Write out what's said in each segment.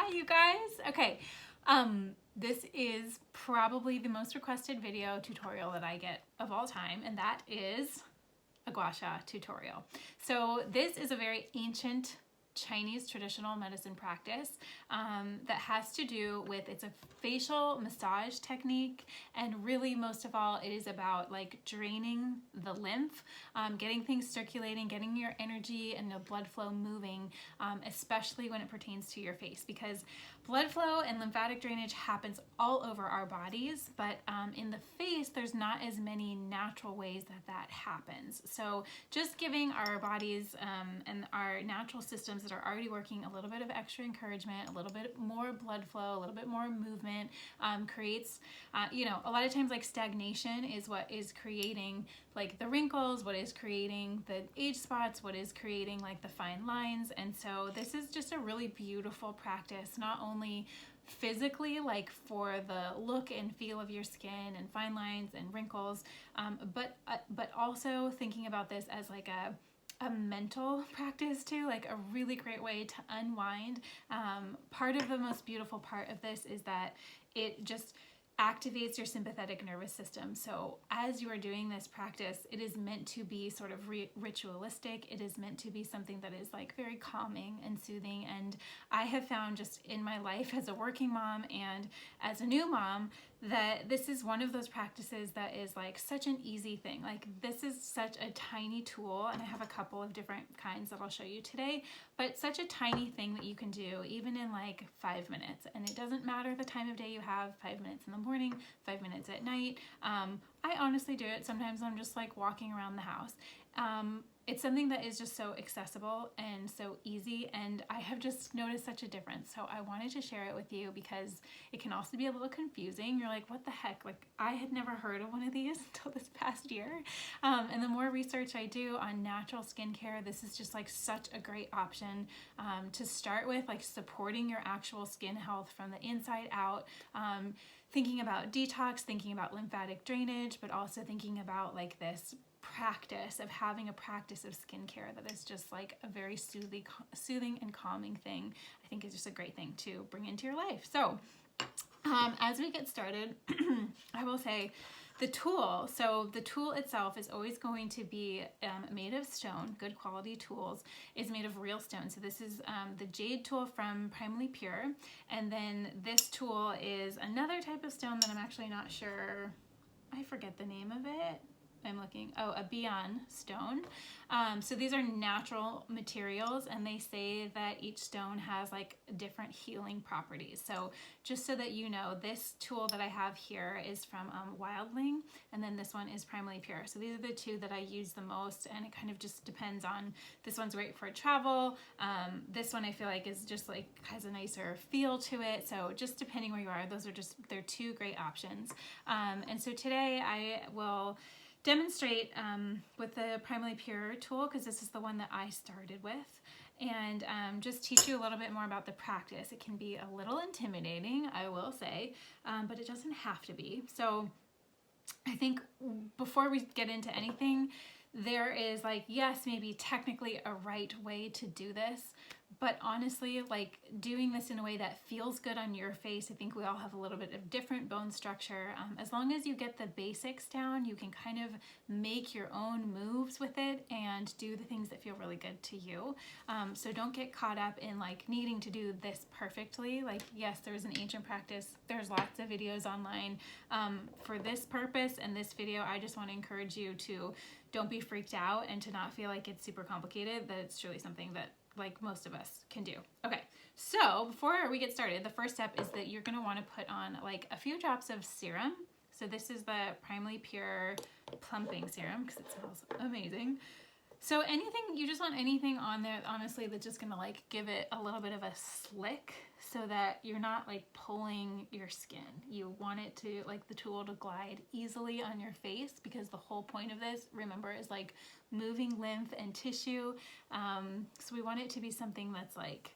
Hi, you guys. Okay, this is probably the most requested video tutorial that I get of all time, and that is a gua sha tutorial. So this is a very ancient Chinese traditional medicine practice that has to do with, it's a facial massage technique, and really most of all it is about like draining the lymph, getting things circulating, getting your energy and the blood flow moving, especially when it pertains to your face, because blood flow and lymphatic drainage happens all over our bodies, but in the face there's not as many natural ways that happens. So just giving our bodies and our natural systems that are already working a little bit of extra encouragement, a little bit more blood flow, a little bit more movement, creates, a lot of times like stagnation is what is creating like the wrinkles, what is creating the age spots, what is creating like the fine lines. And so this is just a really beautiful practice, not only physically, like for the look and feel of your skin and fine lines and wrinkles, but also thinking about this as like a mental practice too, like a really great way to unwind. Part of the most beautiful part of this is that it just activates your sympathetic nervous system. So as you are doing this practice, it is meant to be sort of ritualistic. It is meant to be something that is like very calming and soothing. And I have found just in my life as a working mom and as a new mom that this is one of those practices that is like such an easy thing. Like this is such a tiny tool, and I have a couple of different kinds that I'll show you today, but such a tiny thing that you can do even in like 5 minutes. And it doesn't matter the time of day you have, 5 minutes in the morning, 5 minutes at night. I honestly do it sometimes. I'm just like walking around the house. It's something that is just so accessible and so easy, and I have just noticed such a difference. So I wanted to share it with you because it can also be a little confusing. You're like, what the heck? Like I had never heard of one of these until this past year. And the more research I do on natural skincare, this is just like such a great option to start with, like supporting your actual skin health from the inside out. Thinking about detox, thinking about lymphatic drainage, but also thinking about like this practice of having a practice of skincare that is just like a very soothing and calming thing. I think is just a great thing to bring into your life. So as we get started, I will say the tool. So the tool itself is always going to be made of stone. Good quality tools is made of real stone. So this is the Jade Tool from Primally Pure. And then this tool is another type of stone that I'm actually not sure. I forget the name of it. I'm looking, a Beyond stone. So these are natural materials, and they say that each stone has like different healing properties. So just so that you know, this tool that I have here is from Wildling, and then this one is Primally Pure. So these are the two that I use the most, and it kind of just depends on, this one's great for travel. This one I feel like is just like, has a nicer feel to it. So just depending where you are, they're two great options. And so today I will demonstrate with the Primally Pure tool, because this is the one that I started with, and just teach you a little bit more about the practice. It can be a little intimidating, I will say, but it doesn't have to be. So I think before we get into anything, there is like, yes, maybe technically a right way to do this, but honestly, like doing this in a way that feels good on your face. I think we all have a little bit of different bone structure. As long as you get the basics down, you can kind of make your own moves with it and do the things that feel really good to you. So don't get caught up in like needing to do this perfectly. Like, yes, there's an ancient practice. There's lots of videos online for this purpose. And this video, I just want to encourage you to don't be freaked out and to not feel like it's super complicated, that it's truly something that like most of us can do. Okay, so before we get started, the first step is that you're gonna wanna put on like a few drops of serum. So this is the Primally Pure Plumping Serum, because it smells amazing. So anything, you just want anything on there, honestly, that's just gonna like give it a little bit of a slick so that you're not like pulling your skin. You want it to, like the tool to glide easily on your face, because the whole point of this, remember, is like moving lymph and tissue. So we want it to be something that's like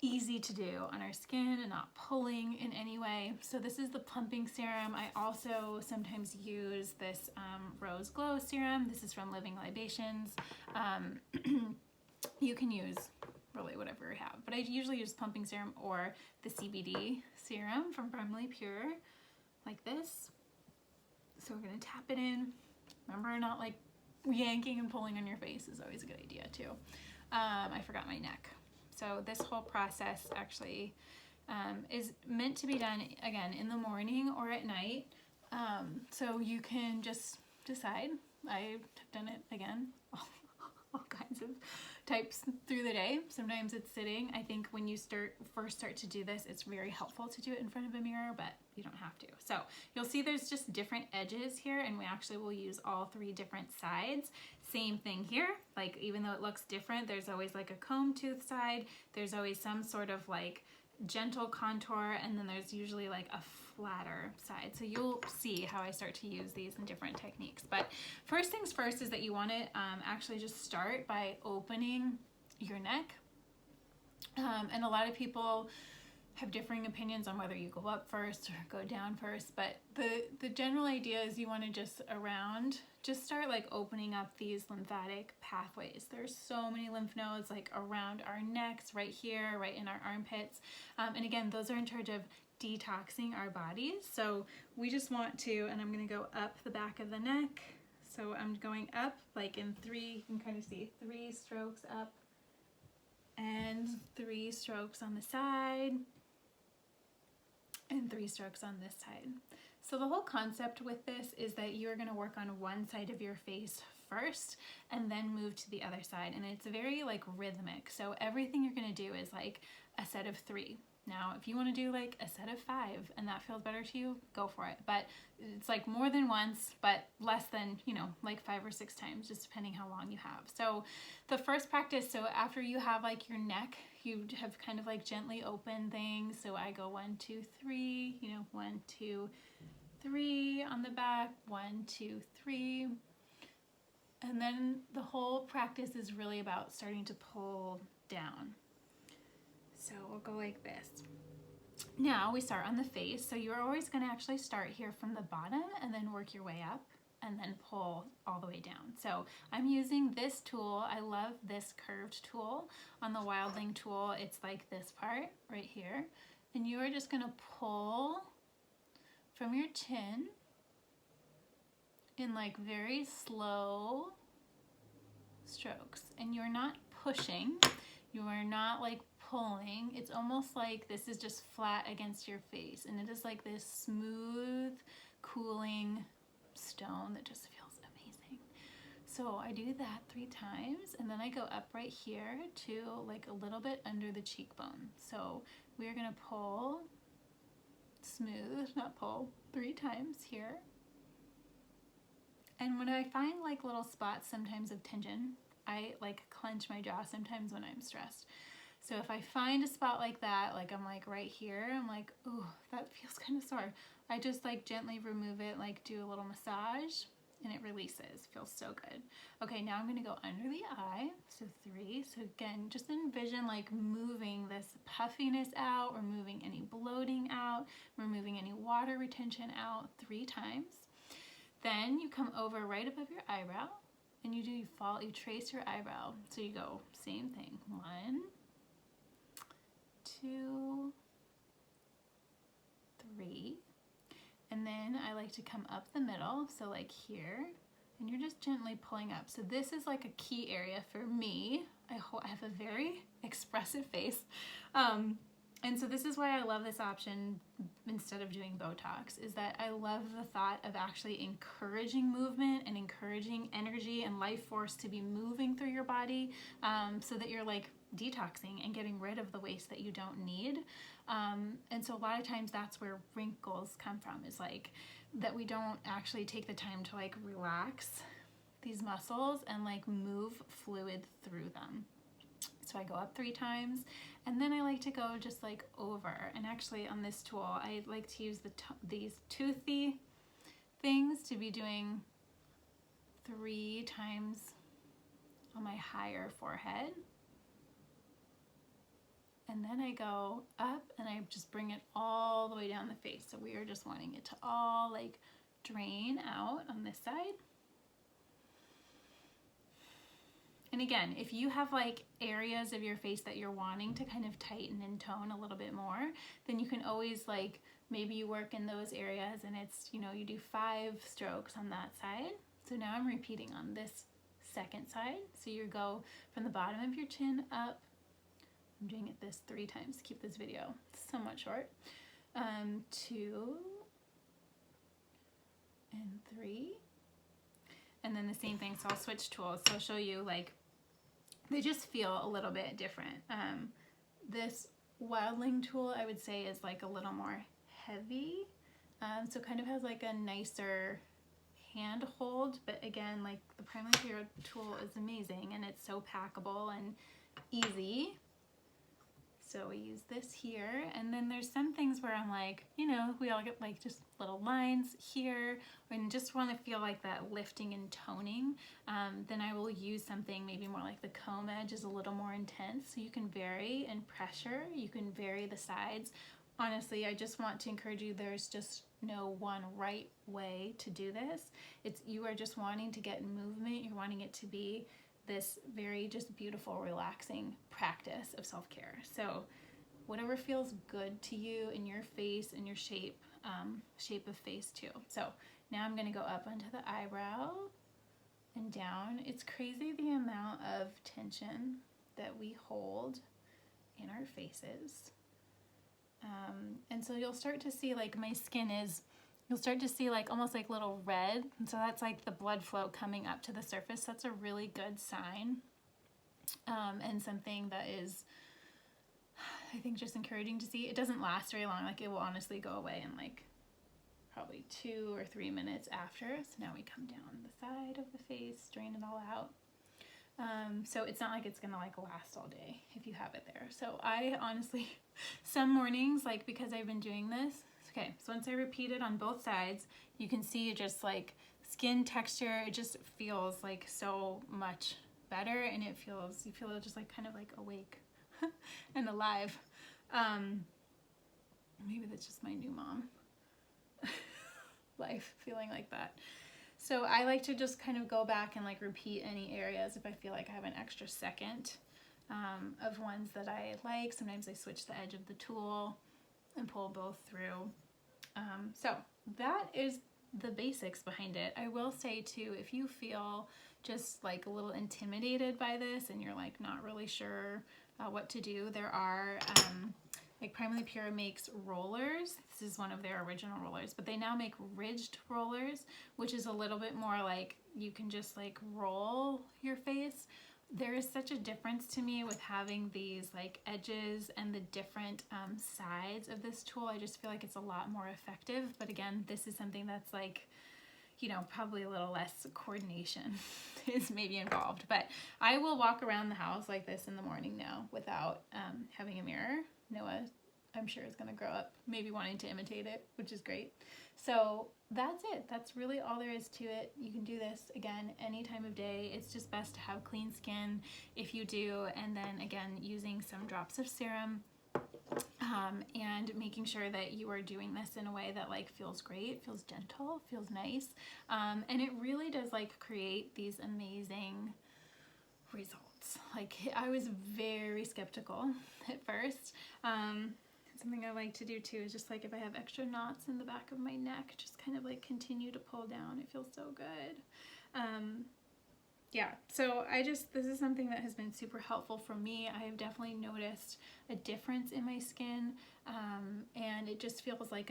easy to do on our skin and not pulling in any way. So this is the plumping serum. I also sometimes use this Rose Glow serum. This is from Living Libations. You can use really whatever we have. But I usually use pumping serum or the CBD serum from Primarily Pure, like this. So we're gonna tap it in. Remember, not like yanking and pulling on your face is always a good idea too. I forgot my neck. So this whole process actually is meant to be done, again, in the morning or at night. So you can just decide. I've done it, again, all kinds of types through the day. Sometimes it's sitting. I think when you first start to do this, it's very helpful to do it in front of a mirror, but you don't have to. So you'll see there's just different edges here, and we actually will use all 3 different sides. Same thing here, like even though it looks different, there's always like a comb tooth side, there's always some sort of like gentle contour, and then there's usually like a flatter side. So you'll see how I start to use these in different techniques. But first things first is that you want to actually just start by opening your neck. And a lot of people have differing opinions on whether you go up first or go down first, but the general idea is you want to just start like opening up these lymphatic pathways. There's so many lymph nodes like around our necks, right here, right in our armpits. And again, those are in charge of detoxing our bodies. So we just want to, and I'm going to go up the back of the neck. So I'm going up like in 3, you can kind of see 3 strokes up and 3 strokes on the side and 3 strokes on this side. So the whole concept with this is that you're going to work on one side of your face first and then move to the other side, and it's very like rhythmic. So everything you're going to do is like a set of 3. Now, if you want to do like a set of 5 and that feels better to you, go for it. But it's like more than once, but less than, you know, like 5 or 6 times, just depending how long you have. So the first practice, so after you have like your neck, you have kind of like gently open things. So I go 1, 2, 3, you know, 1, 2, 3 on the back, 1, 2, 3. And then the whole practice is really about starting to pull down. So we'll go like this. Now we start on the face. So you're always going to actually start here from the bottom and then work your way up and then pull all the way down. So I'm using this tool. I love this curved tool. On the Wildling tool, it's like this part right here. And you are just going to pull from your chin in like very slow strokes. And you're not pushing. You are not like pulling. It's almost like this is just flat against your face, and it is like this smooth, cooling stone that just feels amazing. So I do that 3 times, and then I go up right here to like a little bit under the cheekbone. So we're gonna pull, smooth, not pull, 3 times here. And when I find like little spots sometimes of tension, I like clench my jaw sometimes when I'm stressed. So if I find a spot like that, like I'm like right here, I'm like, ooh, that feels kind of sore. I just like gently remove it, like do a little massage, and it releases. Feels so good. Okay, now I'm gonna go under the eye, so 3. So again, just envision like moving this puffiness out, removing any bloating out, removing any water retention out 3 times. Then you come over right above your eyebrow, and you trace your eyebrow. So you go, same thing, 1, 2, 3, and then I like to come up the middle, so like here, and you're just gently pulling up. So this is like a key area for me. I have a very expressive face, and so this is why I love this option instead of doing Botox, is that I love the thought of actually encouraging movement and encouraging energy and life force to be moving through your body, so that you're like detoxing and getting rid of the waste that you don't need. And so a lot of times that's where wrinkles come from, is like that we don't actually take the time to like relax these muscles and like move fluid through them. So I go up 3 times, and then I like to go just like over. And actually on this tool, I like to use these toothy things to be doing 3 times on my higher forehead. And then I go up and I just bring it all the way down the face. So we are just wanting it to all like drain out on this side. And again, if you have like areas of your face that you're wanting to kind of tighten and tone a little bit more, then you can always like, maybe you work in those areas and it's, you know, you do 5 strokes on that side. So now I'm repeating on this second side. So you go from the bottom of your chin up. I'm doing it this 3 times to keep this video somewhat short. 2 and 3. And then the same thing, so I'll switch tools. So I'll show you, like, they just feel a little bit different. This Wildling tool, I would say, is like a little more heavy. So kind of has like a nicer hand hold, but again, like the Primary Pure tool is amazing and it's so packable and easy. So we use this here, and then there's some things where I'm like, you know, we all get like just little lines here and just want to feel like that lifting and toning. Then I will use something maybe more like the comb edge is a little more intense. So you can vary in pressure, you can vary the sides. Honestly, I just want to encourage you, there's just no one right way to do this. You are just wanting to get movement, you're wanting it to be this very just beautiful, relaxing practice of self-care. So whatever feels good to you in your face and your shape of face too. So now I'm gonna go up onto the eyebrow and down. It's crazy the amount of tension that we hold in our faces. And so you'll start to see like my skin is, you'll start to see like almost like little red. And so that's like the blood flow coming up to the surface. That's a really good sign. And something that is, I think, just encouraging to see. It doesn't last very long. Like it will honestly go away in like probably 2 or 3 minutes after. So now we come down the side of the face, drain it all out. So it's not like it's gonna like last all day if you have it there. So I honestly, some mornings, like because I've been doing this, okay, so once I repeat it on both sides, you can see just like skin texture, it just feels like so much better, and you feel just like kind of like awake and alive. Maybe that's just my new mom life feeling like that. So I like to just kind of go back and like repeat any areas if I feel like I have an extra second of ones that I like. Sometimes I switch the edge of the tool and pull both through. So that is the basics behind it. I will say too, if you feel just like a little intimidated by this and you're like not really sure what to do, there are like Primary Pure makes rollers. This is one of their original rollers, but they now make ridged rollers, which is a little bit more like you can just like roll your face. There is such a difference to me with having these like edges and the different sides of this tool. I just feel like it's a lot more effective. But again, this is something that's like, you know, probably a little less coordination is maybe involved. But I will walk around the house like this in the morning now without having a mirror. Noah, I'm sure, is going to grow up maybe wanting to imitate it, which is great. So that's it. That's really all there is to it. You can do this again any time of day. It's just best to have clean skin if you do, and then again using some drops of serum and making sure that you are doing this in a way that like feels great, feels gentle, feels nice, and it really does like create these amazing results. Like I was very skeptical at first. Something I like to do too is just like if I have extra knots in the back of my neck, just kind of like continue to pull down. It feels so good. Yeah, so this is something that has been super helpful for me. I have definitely noticed a difference in my skin, and it just feels like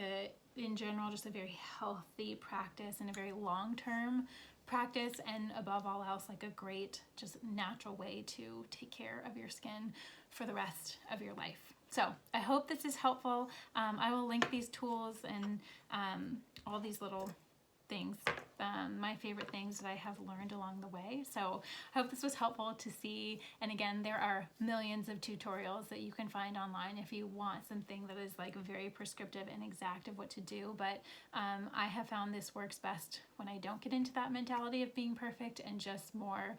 in general, just a very healthy practice and a very long-term practice, and above all else, like a great, just natural way to take care of your skin for the rest of your life. So I hope this is helpful. I will link these tools and all these little things, my favorite things that I have learned along the way. So I hope this was helpful to see. And again, there are millions of tutorials that you can find online if you want something that is like very prescriptive and exact of what to do. But I have found this works best when I don't get into that mentality of being perfect and just more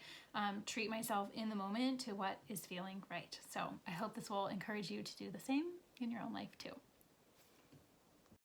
treat myself in the moment to what is feeling right. So I hope this will encourage you to do the same in your own life too.